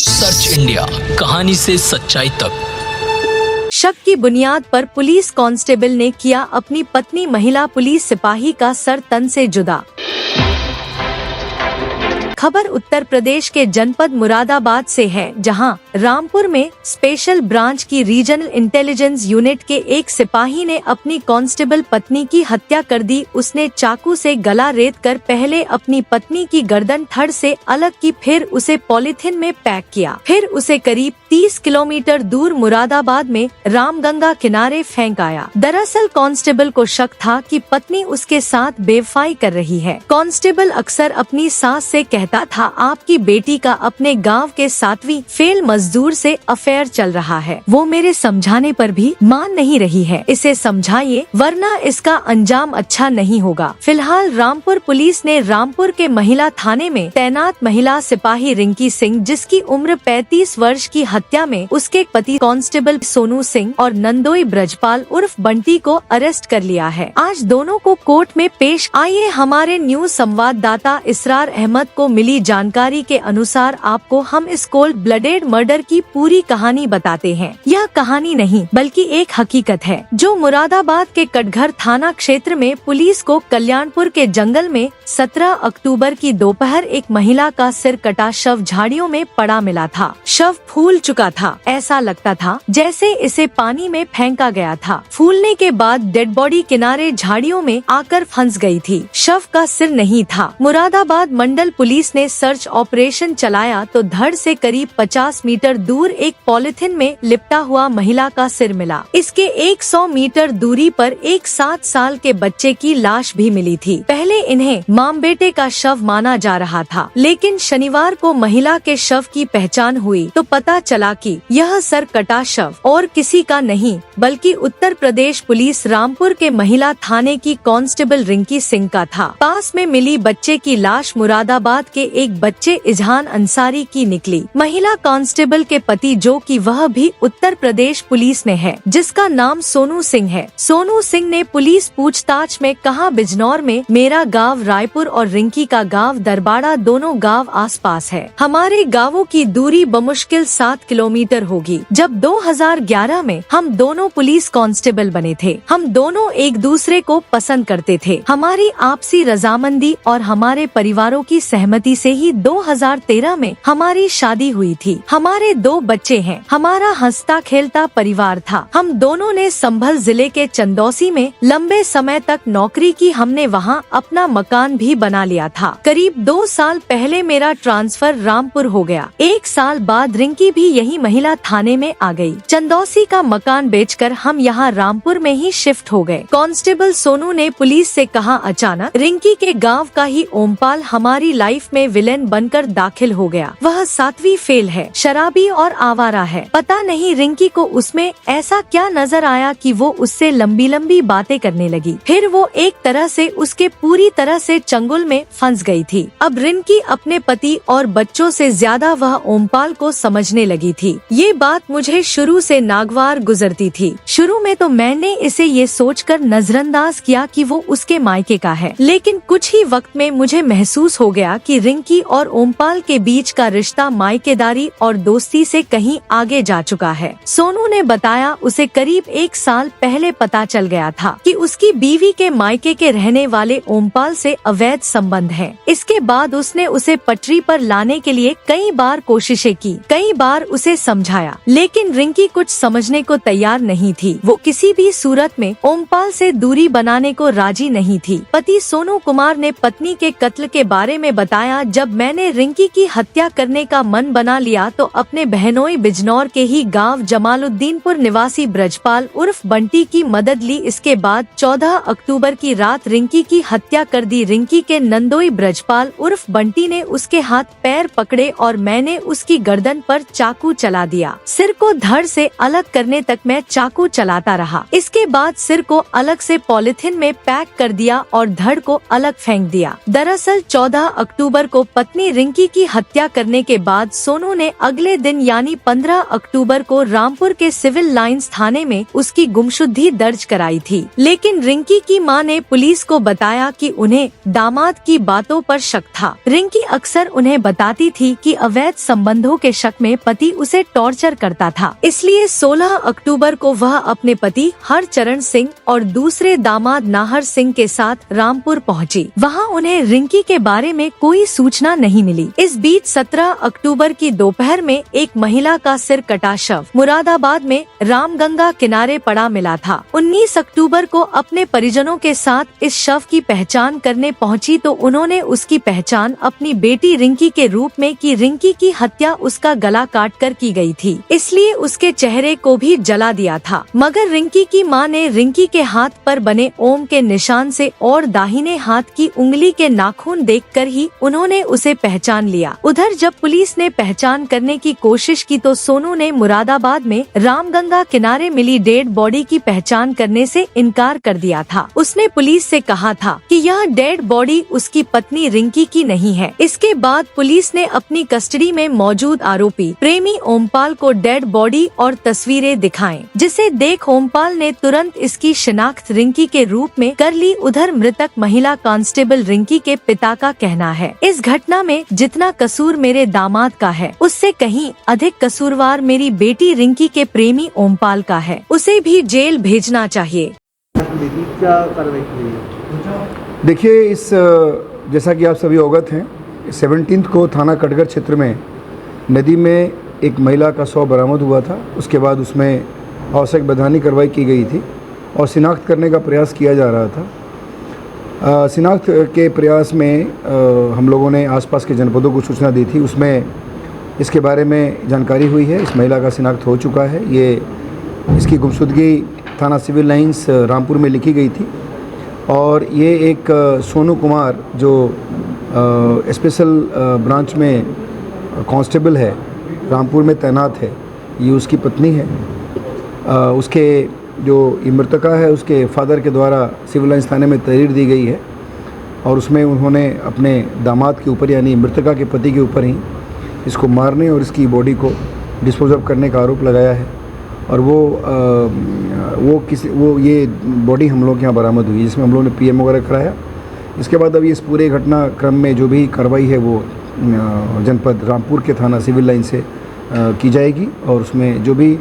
Search India, कहानी से सच्चाई तक। शक की बुनियाद पर पुलिस कांस्टेबल ने किया अपनी पत्नी महिला पुलिस सिपाही का सर तन से जुदा। खबर उत्तर प्रदेश के जनपद मुरादाबाद से है, जहां रामपुर में स्पेशल ब्रांच की रीजनल इंटेलिजेंस यूनिट के एक सिपाही ने अपनी कांस्टेबल पत्नी की हत्या कर दी। उसने चाकू से गला रेत कर पहले अपनी पत्नी की गर्दन धड़ से अलग की, फिर उसे पॉलीथिन में पैक किया, फिर उसे करीब 30 किलोमीटर दूर मुरादाबाद में रामगंगा किनारे फेंक आया। दरअसल कांस्टेबल को शक था कि पत्नी उसके साथ बेवफाई कर रही है। कांस्टेबल अक्सर अपनी सास से कहता था, आपकी बेटी का अपने गांव के 7वीं फेल मजदूर से अफेयर चल रहा है। वो मेरे समझाने पर भी मान नहीं रही है। इसे समझाइए, वरना इसका अंजाम अच्छा नहीं होगा। फिलहाल रामपुर पुलिस ने रामपुर के महिला थाने में तैनात महिला सिपाही रिंकी सिंह, जिसकी उम्र 35 वर्ष की हत्या में उसके पति कांस्टेबल सोनू सिंह और नंदोई ब्रजपाल उर्फ बंटी को अरेस्ट कर लिया है। आज दोनों को कोर्ट में पेश। आइए हमारे न्यूज संवाददाता इसरार अहमद को मिली जानकारी के अनुसार आपको हम इस कोल्ड ब्लडेड मर्डर की पूरी कहानी बताते हैं। यह कहानी नहीं बल्कि एक हकीकत है, जो मुरादाबाद के कटघर थाना क्षेत्र में पुलिस को कल्याणपुर के जंगल में 17 अक्टूबर की दोपहर एक महिला का सिर कटा शव झाड़ियों में पड़ा मिला था। शव फूल चुका था। ऐसा लगता था जैसे इसे पानी में फेंका गया था। फूलने के बाद डेड बॉडी किनारे झाड़ियों में आकर फंस गई थी। शव का सिर नहीं था। मुरादाबाद मंडल पुलिस ने सर्च ऑपरेशन चलाया तो धड़ से करीब 50 मीटर दूर एक पॉलिथिन में लिपटा हुआ महिला का सिर मिला। इसके 100 मीटर दूरी पर एक 7 साल के बच्चे की लाश भी मिली थी। पहले इन्हें मां बेटे का शव माना जा रहा था, लेकिन शनिवार को महिला के शव की पहचान हुई तो पता चला कि यह सर कटा शव और किसी का नहीं बल्कि उत्तर प्रदेश पुलिस रामपुर के महिला थाने की कांस्टेबल रिंकी सिंह का था। पास में मिली बच्चे की लाश मुरादाबाद के एक बच्चे इजहान अंसारी की निकली। महिला कांस्टेबल के पति, जो कि वह भी उत्तर प्रदेश पुलिस में है, जिसका नाम सोनू सिंह है। सोनू सिंह ने पुलिस पूछताछ में कहा, बिजनौर में मेरा गांव रायपुर और रिंकी का गांव दरबाड़ा, दोनों गांव आसपास है। हमारे गांवों की दूरी बमुश्किल 7 किलोमीटर होगी। जब 2011 में हम दोनों पुलिस कांस्टेबल बने थे, हम दोनों एक दूसरे को पसंद करते थे। हमारी आपसी रजामंदी और हमारे परिवारों की सहमति से ही 2013 में हमारी शादी हुई थी। हमारे 2 बच्चे हैं। हमारा हंसता खेलता परिवार था। हम दोनों ने संभल जिले के चंदौसी में लंबे समय तक नौकरी की। हमने वहां अपना मकान भी बना लिया था। करीब 2 साल पहले मेरा ट्रांसफर रामपुर हो गया। 1 साल बाद रिंकी भी यही महिला थाने में आ गई। चंदौसी का मकान बेचकर हम यहाँ रामपुर में ही शिफ्ट हो गए। कांस्टेबल सोनू ने पुलिस से कहा, अचानक रिंकी के गांव का ही ओमपाल हमारी लाइफ में विलेन बनकर दाखिल हो गया। वह 7वीं फेल है, शराबी और आवारा है। पता नहीं रिंकी को उसमें ऐसा क्या नजर आया कि वो उससे लंबी लंबी बातें करने लगी। फिर वो एक तरह से उसके पूरी तरह से चंगुल में फंस गई थी। अब रिंकी अपने पति और बच्चों से ज्यादा वह ओमपाल को समझने लगी थी। ये बात मुझे शुरू से नागवार गुजरती थी। शुरू में तो मैंने इसे ये सोचकर नजरअंदाज किया कि वो उसके मायके का है, लेकिन कुछ ही वक्त में मुझे महसूस हो गया कि रिंकी और ओमपाल के बीच का रिश्ता मायकेदारी और दोस्ती से कहीं आगे जा चुका है। सोनू ने बताया, उसे करीब 1 साल पहले पता चल गया था कि उसकी बीवी के मायके के रहने वाले ओमपाल से अवैध संबंध है। इसके बाद उसने उसे पटरी पर लाने के लिए कई बार कोशिशें की, कई बार उसे समझाया, लेकिन रिंकी कुछ समझने को तैयार नहीं थी। वो किसी भी सूरत में ओमपाल से दूरी बनाने को राजी नहीं थी। पति सोनू कुमार ने पत्नी के कत्ल के बारे में बताया, जब मैंने रिंकी की हत्या करने का मन बना लिया तो अपने बहनोई बिजनौर के ही गांव जमालुद्दीनपुर निवासी ब्रजपाल उर्फ बंटी की मदद ली। इसके बाद 14 अक्टूबर की रात रिंकी की हत्या कर दी। रिंकी के नंदोई ब्रजपाल उर्फ बंटी ने उसके हाथ पैर पकड़े और मैंने उसकी गर्दन पर चाकू चाकू चला दिया। सिर को धड़ से अलग करने तक मैं चाकू चलाता रहा। इसके बाद सिर को अलग से पॉलिथीन में पैक कर दिया और धड़ को अलग फेंक दिया। दरअसल 14 अक्टूबर को पत्नी रिंकी की हत्या करने के बाद सोनू ने अगले दिन यानी 15 अक्टूबर को रामपुर के सिविल लाइंस थाने में उसकी गुमशुदगी दर्ज कराई थी। लेकिन रिंकी की मां ने पुलिस को बताया कि उन्हें दामाद की बातों पर शक था। रिंकी अक्सर उन्हें बताती थी कि अवैध संबंधों के शक में पति उसे टॉर्चर करता था। इसलिए 16 अक्टूबर को वह अपने पति हरचरण सिंह और दूसरे दामाद नाहर सिंह के साथ रामपुर पहुंची। वहां उन्हें रिंकी के बारे में कोई सूचना नहीं मिली। इस बीच 17 अक्टूबर की दोपहर में एक महिला का सिर कटा शव मुरादाबाद में रामगंगा किनारे पड़ा मिला था। 19 अक्टूबर को अपने परिजनों के साथ इस शव की पहचान करने पहुंची तो उन्होंने उसकी पहचान अपनी बेटी रिंकी के रूप में की। रिंकी की हत्या उसका गला काटकर की गई थी, इसलिए उसके चेहरे को भी जला दिया था। मगर रिंकी की मां ने रिंकी के हाथ पर बने ओम के निशान से और दाहिने हाथ की उंगली के नाखून देखकर ही उन्होंने उसे पहचान लिया। उधर जब पुलिस ने पहचान करने की कोशिश की तो सोनू ने मुरादाबाद में रामगंगा किनारे मिली डेड बॉडी की पहचान करने से इनकार कर दिया था। उसने पुलिस से कहा था कि यह डेड बॉडी उसकी पत्नी रिंकी की नहीं है। इसके बाद पुलिस ने अपनी कस्टडी में मौजूद आरोपी प्रेमी ओमपाल को डेड बॉडी और तस्वीरें दिखाएं, जिसे देख ओमपाल ने तुरंत इसकी शिनाख्त रिंकी के रूप में कर ली। उधर मृतक महिला कांस्टेबल रिंकी के पिता का कहना है, इस घटना में जितना कसूर मेरे दामाद का है उससे कहीं अधिक कसूरवार मेरी बेटी रिंकी के प्रेमी ओमपाल का है। उसे भी जेल भेजना चाहिए। क्या कार्रवाई की है? देखिए, इस जैसा कि आप सभी अवगत हैं, 17 को थाना कटघर क्षेत्र में नदी में एक महिला का शव बरामद हुआ था। उसके बाद उसमें आवश्यक वैधानिक कार्रवाई की गई थी और शिनाख्त करने का प्रयास किया जा रहा था। शिनाख्त के प्रयास में हम लोगों ने आसपास के जनपदों को सूचना दी थी। उसमें इसके बारे में जानकारी हुई है। इस महिला का शिनाख्त हो चुका है। इसकी गुमशुदगी थाना सिविल लाइंस रामपुर में लिखी गई थी और ये एक सोनू कुमार जो स्पेशल ब्रांच में कांस्टेबल है, रामपुर में तैनात है, ये उसकी पत्नी है। उसके जो मृतका है उसके फादर के द्वारा सिविल लाइंस थाने में तहरीर दी गई है और उसमें उन्होंने अपने दामाद के ऊपर यानी मृतका के पति के ऊपर ही इसको मारने और इसकी बॉडी को डिस्पोज ऑफ करने का आरोप लगाया है। और वो ये बॉडी हम लोग के यहाँ बरामद हुई, जिसमें हम लोगों ने पीएम वगैरह कराया। इसके बाद अभी इस पूरे घटनाक्रम में जो भी कार्रवाई है वो जनपद रामपुर के थाना सिविल लाइन से की जाएगी और उसमें जो भी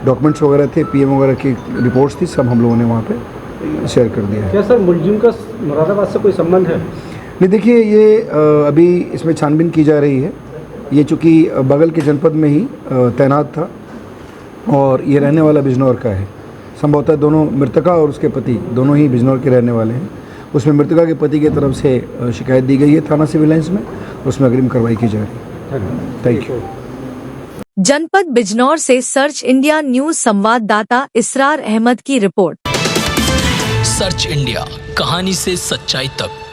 डॉक्यूमेंट्स वगैरह थे, पीएम वगैरह की रिपोर्ट्स थी, सब हम लोगों ने वहाँ पे शेयर कर दिया है। क्या सर मुलजिम का मुरादाबाद से कोई संबंध है? नहीं, देखिए, ये अभी इसमें छानबीन की जा रही है। ये चूँकि बगल के जनपद में ही तैनात था और ये रहने वाला बिजनौर का है। संभवतः दोनों मृतका और उसके पति दोनों ही बिजनौर के रहने वाले हैं। उसमें मृतका के पति की तरफ से शिकायत दी गई है थाना सिविल लाइंस में, उसमें अग्रिम कार्रवाई की जा रही है। Thank you. जनपद बिजनौर से सर्च इंडिया न्यूज संवाददाता इसरार अहमद की रिपोर्ट। सर्च इंडिया, कहानी से सच्चाई तक।